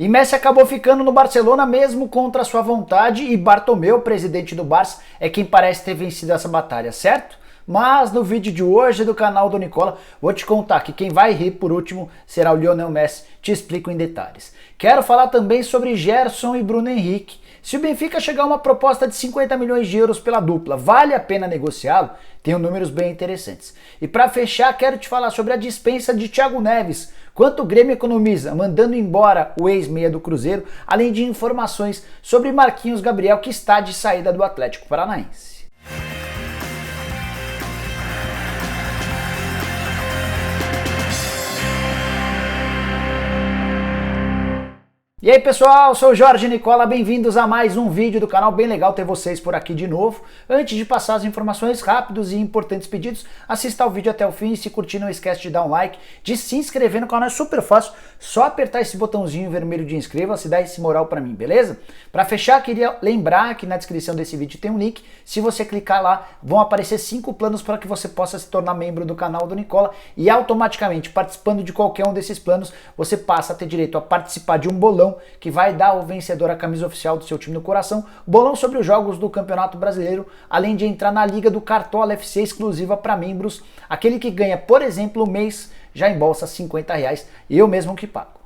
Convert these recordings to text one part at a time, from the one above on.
E Messi acabou ficando no Barcelona mesmo contra sua vontade e Bartomeu, presidente do Barça, é quem parece ter vencido essa batalha, certo? Mas no vídeo de hoje do canal do Nicola, vou te contar que quem vai rir por último será o Lionel Messi, te explico em detalhes. Quero falar também sobre Gerson e Bruno Henrique. Se o Benfica chegar a uma proposta de 50 milhões de euros pela dupla, vale a pena negociá-lo? Tenho números bem interessantes. E para fechar, quero te falar sobre a dispensa de Thiago Neves. Quanto o Grêmio economiza mandando embora o ex-meia do Cruzeiro, além de informações sobre Marquinhos Gabriel, que está de saída do Atlético Paranaense. E aí pessoal, sou o Jorge Nicola, bem-vindos a mais um vídeo do canal, bem legal ter vocês por aqui de novo. Antes de passar as informações rápidos e importantes pedidos, assista ao vídeo até o fim e se curtir não esquece de dar um like, de se inscrever no canal, é super fácil, só apertar esse botãozinho vermelho de inscreva-se e dar esse moral pra mim, beleza? Pra fechar, queria lembrar que na descrição desse vídeo tem um link, se você clicar lá, vão aparecer 5 planos para que você possa se tornar membro do canal do Nicola e automaticamente, participando de qualquer um desses planos, você passa a ter direito a participar de um bolão que vai dar ao vencedor a camisa oficial do seu time no coração, bolão sobre os jogos do Campeonato Brasileiro, além de entrar na Liga do Cartola FC exclusiva para membros, aquele que ganha, por exemplo, o mês já embolsa R$50, eu mesmo que pago.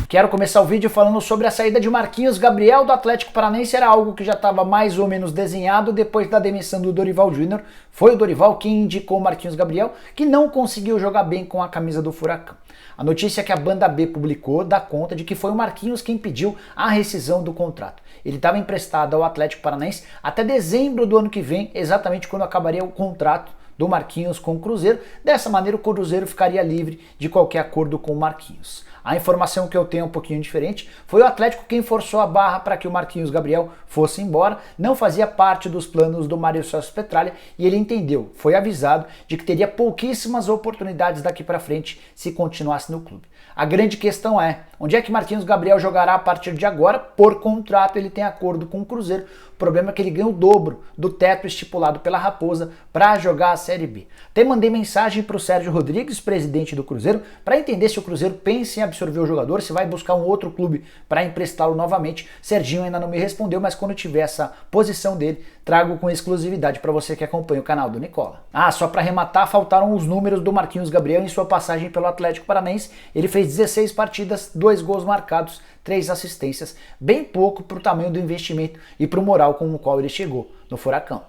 Quero começar o vídeo falando sobre a saída de Marquinhos Gabriel do Atlético Paranaense. Era algo que já estava mais ou menos desenhado depois da demissão do Dorival Júnior. Foi o Dorival quem indicou o Marquinhos Gabriel, que não conseguiu jogar bem com a camisa do Furacão. A notícia que a Banda B publicou dá conta de que foi o Marquinhos quem pediu a rescisão do contrato. Ele estava emprestado ao Atlético Paranaense até dezembro do ano que vem, exatamente quando acabaria o contrato do Marquinhos com o Cruzeiro. Dessa maneira o Cruzeiro ficaria livre de qualquer acordo com o Marquinhos. A informação que eu tenho é um pouquinho diferente, foi o Atlético quem forçou a barra para que o Marquinhos Gabriel fosse embora, não fazia parte dos planos do Mário Sérgio Petralha e ele entendeu, foi avisado de que teria pouquíssimas oportunidades daqui para frente se continuasse no clube. A grande questão é, onde é que Marquinhos Gabriel jogará a partir de agora? Por contrato ele tem acordo com o Cruzeiro, o problema é que ele ganha o dobro do teto estipulado pela Raposa para jogar a Série B. Até mandei mensagem para o Sérgio Rodrigues, presidente do Cruzeiro, para entender se o Cruzeiro pensa em absorver o jogador, se vai buscar um outro clube para emprestá-lo novamente. Serginho ainda não me respondeu, mas quando tiver essa posição dele, trago com exclusividade para você que acompanha o canal do Nicola. Só para arrematar, faltaram os números do Marquinhos Gabriel em sua passagem pelo Atlético Paranaense. Ele fez 16 partidas, 2 gols marcados, 3 assistências, bem pouco para o tamanho do investimento e para o moral com o qual ele chegou no Furacão.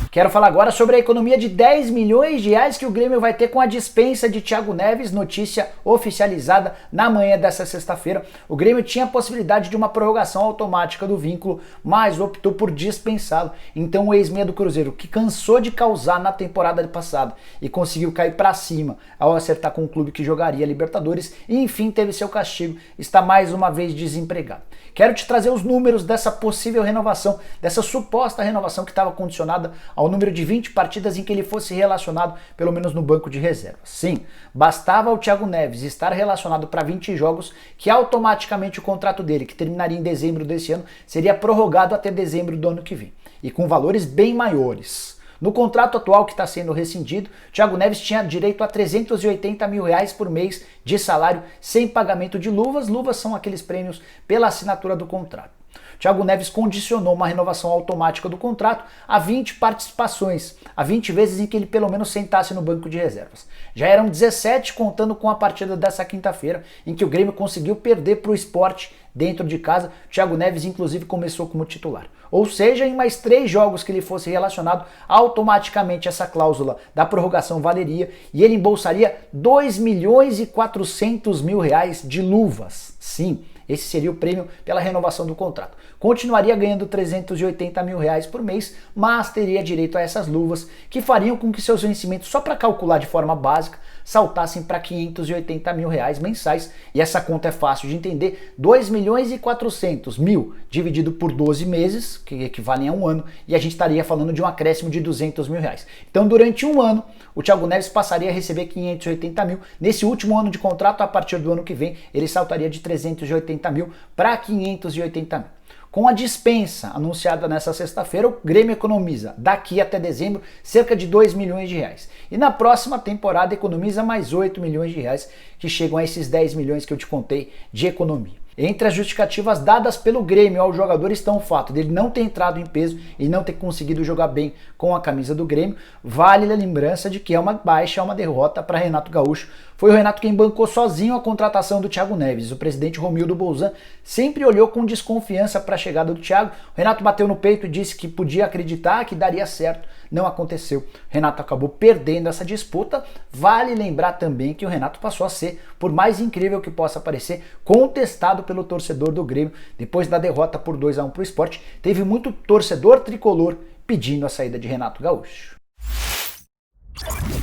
Quero falar agora sobre a economia de 10 milhões de reais que o Grêmio vai ter com a dispensa de Thiago Neves, notícia oficializada na manhã dessa sexta-feira. O Grêmio tinha a possibilidade de uma prorrogação automática do vínculo, mas optou por dispensá-lo. Então o ex-meia do Cruzeiro, que cansou de causar na temporada passada e conseguiu cair para cima ao acertar com o clube que jogaria Libertadores e enfim teve seu castigo, está mais uma vez desempregado. Quero te trazer os números dessa possível renovação, dessa suposta renovação que estava condicionada ao número de 20 partidas em que ele fosse relacionado, pelo menos no banco de reservas. Sim, bastava o Thiago Neves estar relacionado para 20 jogos que automaticamente o contrato dele, que terminaria em dezembro desse ano, seria prorrogado até dezembro do ano que vem, e com valores bem maiores. No contrato atual que está sendo rescindido, Thiago Neves tinha direito a R$380 mil por mês de salário sem pagamento de luvas. Luvas são aqueles prêmios pela assinatura do contrato. Thiago Neves condicionou uma renovação automática do contrato a 20 participações, a 20 vezes em que ele pelo menos sentasse no banco de reservas. Já eram 17 contando com a partida dessa quinta-feira, em que o Grêmio conseguiu perder para o Sport dentro de casa. Thiago Neves inclusive começou como titular. Ou seja, em mais 3 jogos que ele fosse relacionado, automaticamente essa cláusula da prorrogação valeria e ele embolsaria R$2.400.000 de luvas. Sim, esse seria o prêmio pela renovação do contrato. Continuaria ganhando R$380 mil por mês, mas teria direito a essas luvas que fariam com que seus vencimentos, só para calcular de forma básica, saltassem para R$580 mil mensais. E essa conta é fácil de entender, 2.400.000 dividido por 12 meses, que equivalem a um ano, e a gente estaria falando de um acréscimo de R$200 mil. Então durante um ano, o Thiago Neves passaria a receber 580 mil. Nesse último ano de contrato, a partir do ano que vem, ele saltaria de 380 mil para 580 mil. Com a dispensa anunciada nessa sexta-feira, o Grêmio economiza daqui até dezembro cerca de 2 milhões de reais. E na próxima temporada economiza mais 8 milhões de reais, que chegam a esses 10 milhões que eu te contei de economia. Entre as justificativas dadas pelo Grêmio ao jogador estão o fato dele não ter entrado em peso e não ter conseguido jogar bem com a camisa do Grêmio. Vale a lembrança de que é uma baixa, é uma derrota para Renato Gaúcho. Foi o Renato quem bancou sozinho a contratação do Thiago Neves. O presidente Romildo Bolzan sempre olhou com desconfiança para a chegada do Thiago. O Renato bateu no peito e disse que podia acreditar que daria certo. Não aconteceu. O Renato acabou perdendo essa disputa. Vale lembrar também que o Renato passou a ser, por mais incrível que possa parecer, contestado pelo torcedor do Grêmio. Depois da derrota por 2-1 para o Sport, teve muito torcedor tricolor pedindo a saída de Renato Gaúcho.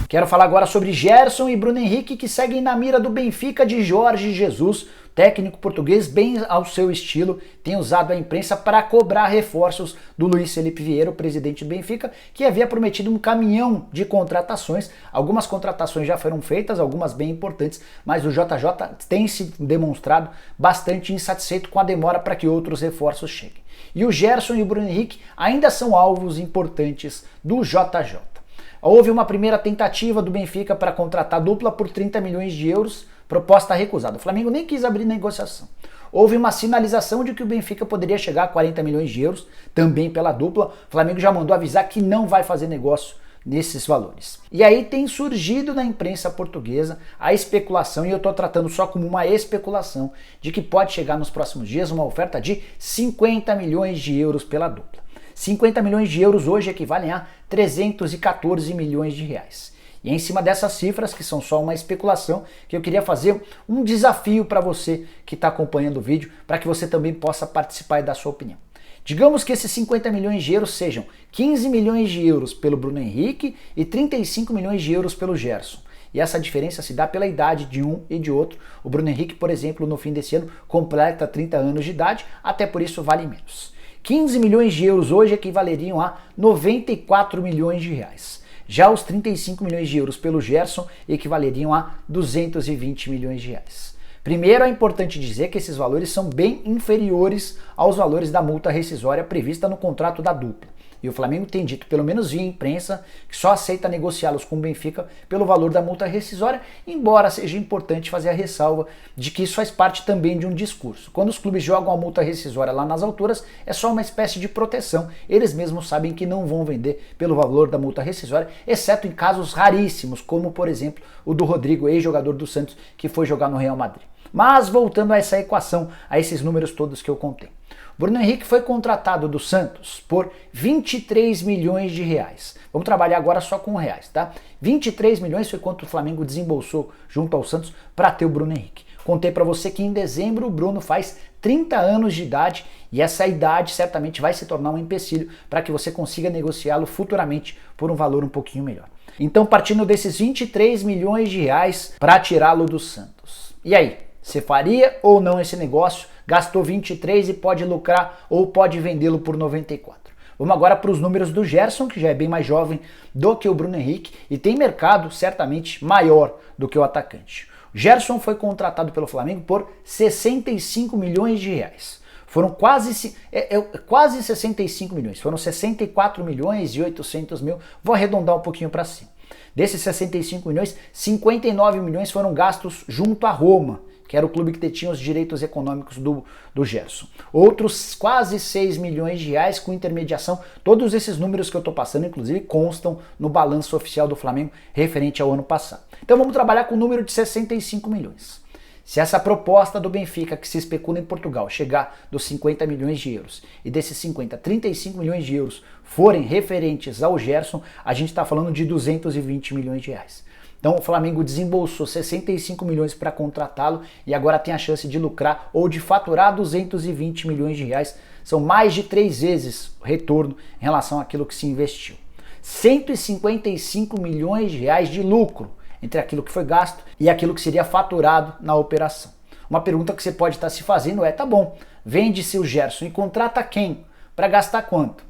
Quero falar agora sobre Gerson e Bruno Henrique, que seguem na mira do Benfica de Jorge Jesus. Técnico português, bem ao seu estilo, tem usado a imprensa para cobrar reforços do Luiz Felipe Vieira, o presidente do Benfica, que havia prometido um caminhão de contratações. Algumas contratações já foram feitas, algumas bem importantes, mas o JJ tem se demonstrado bastante insatisfeito com a demora para que outros reforços cheguem. E o Gerson e o Bruno Henrique ainda são alvos importantes do JJ. Houve uma primeira tentativa do Benfica para contratar a dupla por 30 milhões de euros, proposta recusada. O Flamengo nem quis abrir negociação. Houve uma sinalização de que o Benfica poderia chegar a 40 milhões de euros, também pela dupla. O Flamengo já mandou avisar que não vai fazer negócio nesses valores. E aí tem surgido na imprensa portuguesa a especulação, e eu estou tratando só como uma especulação, de que pode chegar nos próximos dias uma oferta de 50 milhões de euros pela dupla. 50 milhões de euros hoje equivalem a 314 milhões de reais. E é em cima dessas cifras, que são só uma especulação, que eu queria fazer um desafio para você que está acompanhando o vídeo, para que você também possa participar e dar sua opinião. Digamos que esses 50 milhões de euros sejam 15 milhões de euros pelo Bruno Henrique e 35 milhões de euros pelo Gerson. E essa diferença se dá pela idade de um e de outro. O Bruno Henrique, por exemplo, no fim desse ano, completa 30 anos de idade, até por isso vale menos. 15 milhões de euros hoje equivaleriam a 94 milhões de reais. Já os 35 milhões de euros pelo Gerson equivaleriam a 220 milhões de reais. Primeiro, é importante dizer que esses valores são bem inferiores aos valores da multa rescisória prevista no contrato da dupla. E o Flamengo tem dito, pelo menos via imprensa, que só aceita negociá-los com o Benfica pelo valor da multa rescisória, embora seja importante fazer a ressalva de que isso faz parte também de um discurso. Quando os clubes jogam a multa rescisória lá nas alturas, é só uma espécie de proteção. Eles mesmos sabem que não vão vender pelo valor da multa rescisória, exceto em casos raríssimos, como por exemplo o do Rodrigo, ex-jogador do Santos, que foi jogar no Real Madrid. Mas voltando a essa equação, a esses números todos que eu contei. Bruno Henrique foi contratado do Santos por 23 milhões de reais. Vamos trabalhar agora só com reais, tá? 23 milhões foi quanto o Flamengo desembolsou junto ao Santos para ter o Bruno Henrique. Contei para você que em dezembro o Bruno faz 30 anos de idade e essa idade certamente vai se tornar um empecilho para que você consiga negociá-lo futuramente por um valor um pouquinho melhor. Então, partindo desses 23 milhões de reais para tirá-lo do Santos. E aí, você faria ou não esse negócio? Gastou 23 e pode lucrar ou pode vendê-lo por 94. Vamos agora para os números do Gerson, que já é bem mais jovem do que o Bruno Henrique e tem mercado certamente maior do que o atacante. O Gerson foi contratado pelo Flamengo por 65 milhões de reais. Foram quase 65 milhões, foram 64 milhões e 800 mil, vou arredondar um pouquinho para cima. Desses 65 milhões, 59 milhões foram gastos junto à Roma, que era o clube que detinha os direitos econômicos do Gerson. Outros quase 6 milhões de reais com intermediação. Todos esses números que eu estou passando, inclusive, constam no balanço oficial do Flamengo referente ao ano passado. Então vamos trabalhar com o número de 65 milhões. Se essa proposta do Benfica, que se especula em Portugal, chegar dos 50 milhões de euros e desses 50, 35 milhões de euros forem referentes ao Gerson, a gente está falando de 220 milhões de reais. Então o Flamengo desembolsou 65 milhões para contratá-lo e agora tem a chance de lucrar ou de faturar 220 milhões de reais. São mais de 3 vezes o retorno em relação àquilo que se investiu. 155 milhões de reais de lucro entre aquilo que foi gasto e aquilo que seria faturado na operação. Uma pergunta que você pode estar se fazendo é, tá bom, vende-se o Gerson e contrata quem? Para gastar quanto?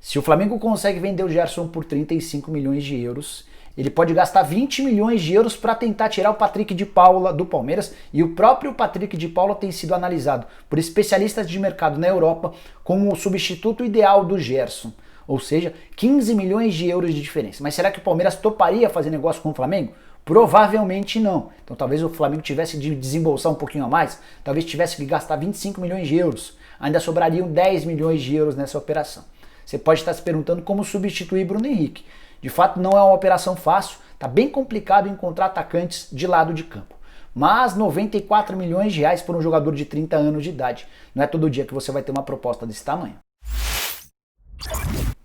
Se o Flamengo consegue vender o Gerson por 35 milhões de euros, Ele pode gastar 20 milhões de euros para tentar tirar o Patrick de Paula do Palmeiras, e o próprio Patrick de Paula tem sido analisado por especialistas de mercado na Europa como o substituto ideal do Gerson. Ou seja, 15 milhões de euros de diferença. Mas será que o Palmeiras toparia fazer negócio com o Flamengo? Provavelmente não. Então talvez o Flamengo tivesse de desembolsar um pouquinho a mais, talvez tivesse que gastar 25 milhões de euros. Ainda sobrariam 10 milhões de euros nessa operação. Você pode estar se perguntando como substituir Bruno Henrique. De fato, não é uma operação fácil, está bem complicado encontrar atacantes de lado de campo. Mas 94 milhões de reais por um jogador de 30 anos de idade. Não é todo dia que você vai ter uma proposta desse tamanho.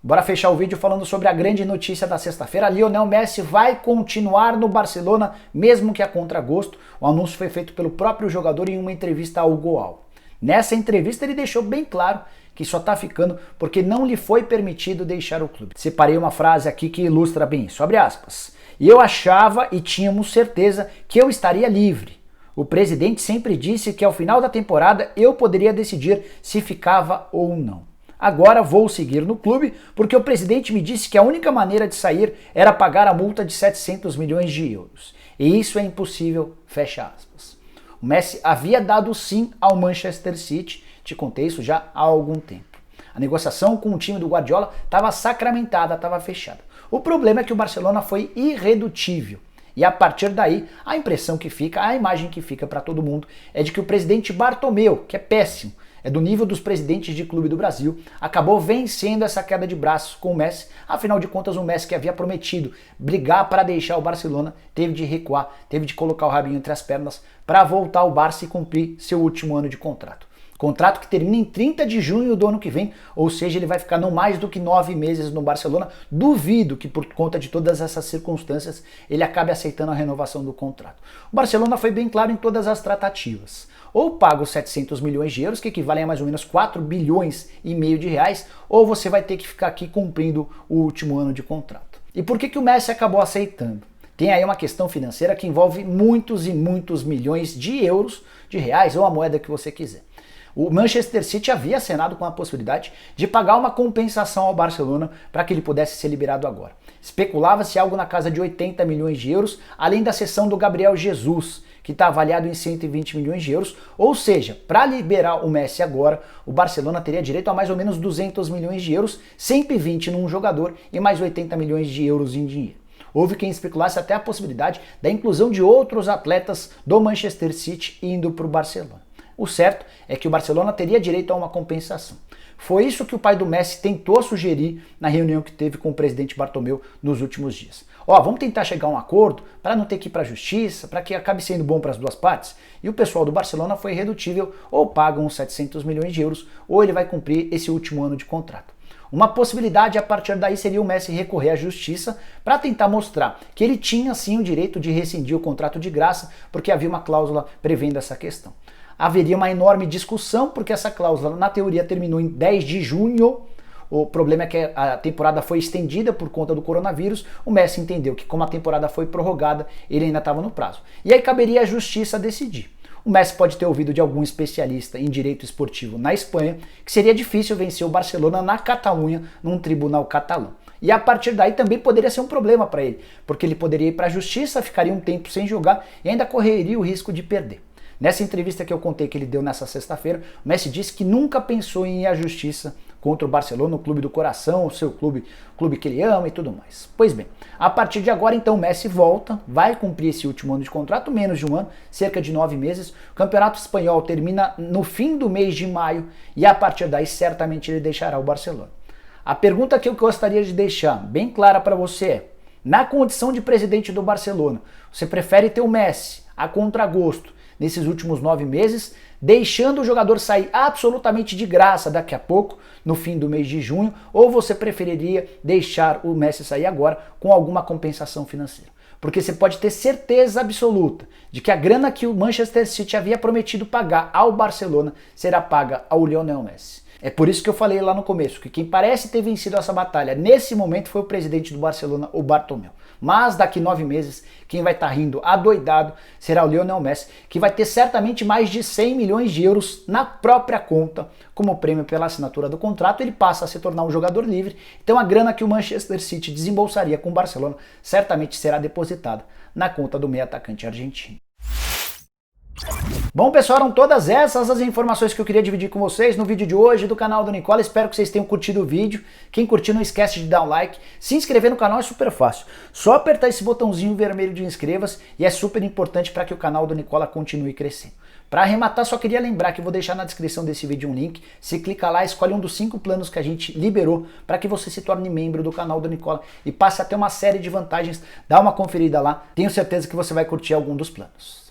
Bora fechar o vídeo falando sobre a grande notícia da sexta-feira. Lionel Messi vai continuar no Barcelona, mesmo que a contragosto. O anúncio foi feito pelo próprio jogador em uma entrevista ao Goal. Nessa entrevista ele deixou bem claro que só está ficando porque não lhe foi permitido deixar o clube. Separei uma frase aqui que ilustra bem isso, abre aspas. E eu achava e tínhamos certeza que eu estaria livre. O presidente sempre disse que ao final da temporada eu poderia decidir se ficava ou não. Agora vou seguir no clube porque o presidente me disse que a única maneira de sair era pagar a multa de 700 milhões de euros. E isso é impossível, fecha aspas. O Messi havia dado sim ao Manchester City, te contei isso já há algum tempo. A negociação com o time do Guardiola estava sacramentada, estava fechada. O problema é que o Barcelona foi irredutível. E a partir daí, a impressão que fica, a imagem que fica para todo mundo é de que o presidente Bartomeu, que é péssimo, é do nível dos presidentes de clube do Brasil, acabou vencendo essa queda de braços com o Messi. Afinal de contas, o Messi, que havia prometido brigar para deixar o Barcelona, teve de recuar, teve de colocar o rabinho entre as pernas para voltar ao Barça e cumprir seu último ano de contrato. Contrato que termina em 30 de junho do ano que vem, ou seja, ele vai ficar não mais do que 9 meses no Barcelona. Duvido que por conta de todas essas circunstâncias ele acabe aceitando a renovação do contrato. O Barcelona foi bem claro em todas as tratativas. Ou paga os 700 milhões de euros, que equivalem a mais ou menos 4 bilhões e meio de reais, ou você vai ter que ficar aqui cumprindo o último ano de contrato. E por que o Messi acabou aceitando? Tem aí uma questão financeira que envolve muitos e muitos milhões de euros, de reais ou a moeda que você quiser. O Manchester City havia acenado com a possibilidade de pagar uma compensação ao Barcelona para que ele pudesse ser liberado agora. Especulava-se algo na casa de 80 milhões de euros, além da cessão do Gabriel Jesus, que está avaliado em 120 milhões de euros, ou seja, para liberar o Messi agora, o Barcelona teria direito a mais ou menos 200 milhões de euros, 120 num jogador e mais 80 milhões de euros em dinheiro. Houve quem especulasse até a possibilidade da inclusão de outros atletas do Manchester City indo para o Barcelona. O certo é que o Barcelona teria direito a uma compensação. Foi isso que o pai do Messi tentou sugerir na reunião que teve com o presidente Bartomeu nos últimos dias. Vamos tentar chegar a um acordo para não ter que ir para a justiça, para que acabe sendo bom para as duas partes. E o pessoal do Barcelona foi irredutível, ou pagam uns 700 milhões de euros, ou ele vai cumprir esse último ano de contrato. Uma possibilidade a partir daí seria o Messi recorrer à justiça para tentar mostrar que ele tinha sim o direito de rescindir o contrato de graça, porque havia uma cláusula prevendo essa questão. Haveria uma enorme discussão, porque essa cláusula, na teoria, terminou em 10 de junho. O problema é que a temporada foi estendida por conta do coronavírus. O Messi entendeu que, como a temporada foi prorrogada, ele ainda estava no prazo. E aí caberia à justiça decidir. O Messi pode ter ouvido de algum especialista em direito esportivo na Espanha que seria difícil vencer o Barcelona na Catalunha, num tribunal catalão. E a partir daí também poderia ser um problema para ele, porque ele poderia ir para a justiça, ficaria um tempo sem jogar e ainda correria o risco de perder. Nessa entrevista que eu contei que ele deu nessa sexta-feira, o Messi disse que nunca pensou em ir à justiça contra o Barcelona, o clube do coração, o seu clube que ele ama e tudo mais. Pois bem, a partir de agora então o Messi volta, vai cumprir esse último ano de contrato, menos de um ano, cerca de 9 meses. O Campeonato Espanhol termina no fim do mês de maio e a partir daí certamente ele deixará o Barcelona. A pergunta que eu gostaria de deixar bem clara para você é, na condição de presidente do Barcelona, você prefere ter o Messi a contragosto nesses últimos 9 meses, deixando o jogador sair absolutamente de graça daqui a pouco, no fim do mês de junho, ou você preferiria deixar o Messi sair agora com alguma compensação financeira? Porque você pode ter certeza absoluta de que a grana que o Manchester City havia prometido pagar ao Barcelona será paga ao Lionel Messi. É por isso que eu falei lá no começo, que quem parece ter vencido essa batalha nesse momento foi o presidente do Barcelona, o Bartomeu. Mas daqui 9 meses, quem vai estar rindo adoidado será o Lionel Messi, que vai ter certamente mais de 100 milhões de euros na própria conta como prêmio pela assinatura do contrato. Ele passa a se tornar um jogador livre, então a grana que o Manchester City desembolsaria com o Barcelona certamente será depositada na conta do meio atacante argentino. Bom, pessoal, eram todas essas as informações que eu queria dividir com vocês no vídeo de hoje do canal do Nicola. Espero que vocês tenham curtido o vídeo. Quem curtiu, não esquece de dar um like. Se inscrever no canal é super fácil. Só apertar esse botãozinho vermelho de inscreva-se e é super importante para que o canal do Nicola continue crescendo. Para arrematar, só queria lembrar que eu vou deixar na descrição desse vídeo um link. Você clica lá, escolhe um dos 5 planos que a gente liberou para que você se torne membro do canal do Nicola e passe a ter uma série de vantagens. Dá uma conferida lá. Tenho certeza que você vai curtir algum dos planos.